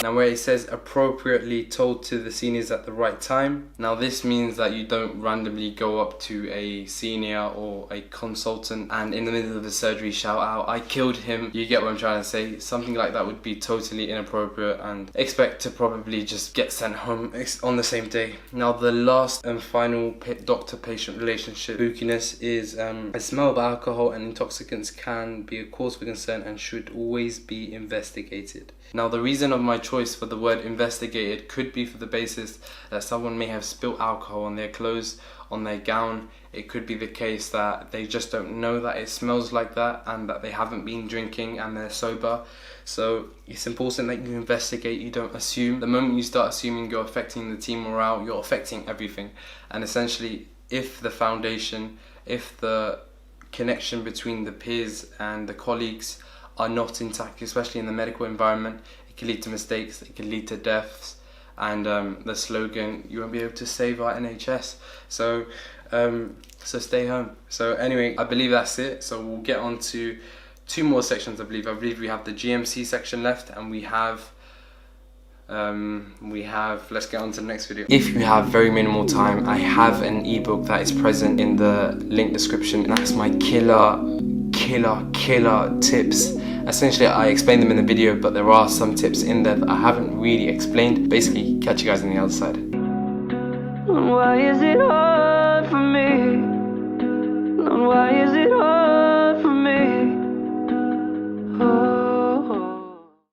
Now where it says appropriately told to the seniors at the right time, now this means that you don't randomly go up to a senior or a consultant and in the middle of the surgery shout out, "I killed him." You get what I'm trying to say? Something like that would be totally inappropriate and expect to probably just get sent home on the same day. Now the last and final doctor-patient relationship spookiness is a smell of alcohol and intoxicants can be a cause for concern and should always be investigated. Now the reason of my choice for the word investigated could be for the basis that someone may have spilt alcohol on their clothes, on their gown. It could be the case that they just don't know that it smells like that and that they haven't been drinking and they're sober. So it's important that you investigate, you don't assume. The moment you start assuming you're affecting the team morale, you're affecting everything. And essentially, if the foundation, if the connection between the peers and the colleagues are not intact, especially in the medical environment, it can lead to mistakes, it can lead to deaths, and the slogan, "You won't be able to save our NHS." So stay home. So anyway, I believe that's it. So we'll get on to two more sections. I believe we have the GMC section left, and we have let's get on to the next video. If you have very minimal time, I have an ebook that is present in the link description, and that's my killer tips. Essentially, I explained them in the video, but there are some tips in there that I haven't really explained. Basically, catch you guys on the other side. Why is it hard for me? Why is it